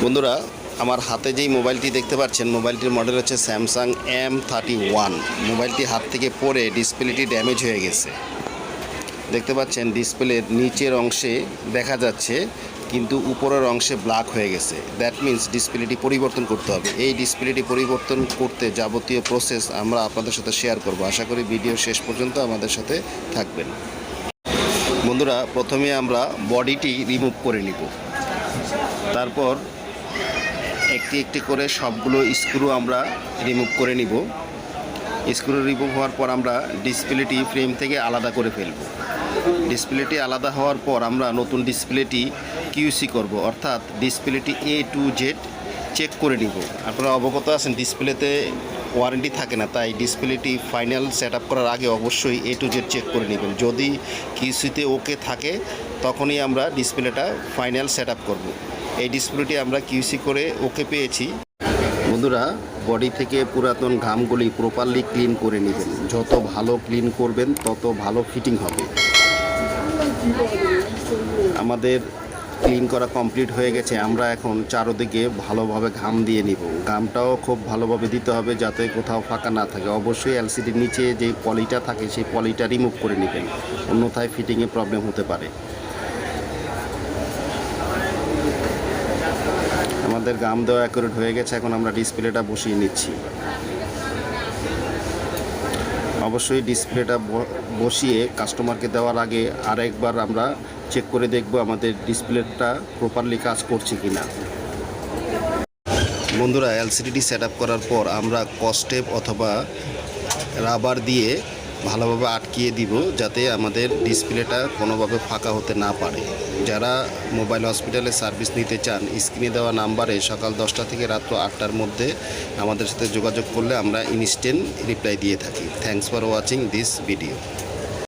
বন্ধুরা, আমার হাতে যেই মোবাইলটি দেখতে পাচ্ছেন, মোবাইলটির মডেল হচ্ছে স্যামসাং M31। মোবাইলটি হাত থেকে পড়ে ডিসপ্লেটি ড্যামেজ হয়ে গেছে। দেখতে পাচ্ছেন ডিসপ্লের নিচের অংশে দেখা যাচ্ছে, কিন্তু উপরের অংশে ব্ল্যাক হয়ে গেছে। দ্যাট মিন্স ডিসপ্লেটি পরিবর্তন করতে হবে। এই ডিসপ্লেটি পরিবর্তন করতে যাবতীয় প্রসেস আমরা আপনাদের সাথে শেয়ার করব। আশা করি ভিডিও শেষ পর্যন্ত আমাদের সাথে থাকবেন। বন্ধুরা, প্রথমে আমরা বডিটি রিমুভ করে নিব। তারপর একটি একটি করে সবগুলো স্ক্রু আমরা রিমুভ করে নিব। স্ক্রু রিমুভ হওয়ার পর আমরা ডিসপ্লেটি ফ্রেম থেকে আলাদা করে ফেলব। ডিসপ্লেটি আলাদা হওয়ার পর আমরা নতুন ডিসপ্লেটি কিউসি করব, অর্থাৎ ডিসপ্লেটি A to Z চেক করে নিব। আপনারা অবগত আছেন ডিসপ্লেতে ওয়ারেন্টি থাকে না, তাই ডিসপ্লেটি ফাইনাল সেট আপ করার আগে অবশ্যই A to Z চেক করে নেবেন। যদি কিউসিতে ওকে থাকে তখনই আমরা ডিসপ্লেটা ফাইনাল সেট আপ করব। এই ডিসপ্লেটি আমরা কিউসি করে ওকে পেয়েছি। বন্ধুরা, বডি থেকে পুরাতন ঘামগুলি প্রপারলি ক্লিন করে নেবেন। যত ভালো ক্লিন করবেন তত ভালো ফিটিং হবে। আমাদের ক্লিন করা কমপ্লিট হয়ে গেছে। আমরা এখন চারদিকে ভালোভাবে ঘাম দিয়ে নিব। ঘামটাও খুব ভালোভাবে দিতে হবে যাতে কোথাও ফাঁকা না থাকে। অবশ্যই এলসিডির নিচে যে পলিটা থাকে সেই পলিটা রিমুভ করে নেবেন, অন্যথায় ফিটিংয়ে প্রবলেম হতে পারে। আমাদের গাম দেওয়া অ্যাকুরেট হয়ে গেছে। এখন আমরা ডিসপ্লেটা বসিয়ে নিচ্ছি। অবশ্যই ডিসপ্লেটা বসিয়ে কাস্টমারকে দেওয়ার আগে আরেকবার আমরা চেক করে দেখব আমাদের ডিসপ্লেটা প্রপারলি কাজ করছে কিনা। বন্ধুরা, এলসিডি সেট আপ করার পর আমরা কস্টেপ অথবা রাবার দিয়ে ভালোভাবে আটকিয়ে দিব, যাতে আমাদের ডিসপ্লেটা কোনোভাবে ফাঁকা হতে না পারে। যারা মোবাইল হসপিটালে সার্ভিস নিতে চান, স্ক্রিনে দেওয়া নাম্বারে সকাল 10টা থেকে রাত্র 8টার মধ্যে আমাদের সাথে যোগাযোগ করলে আমরা ইনস্ট্যান্ট রিপ্লাই দিয়ে থাকি। Thanks for watching this video.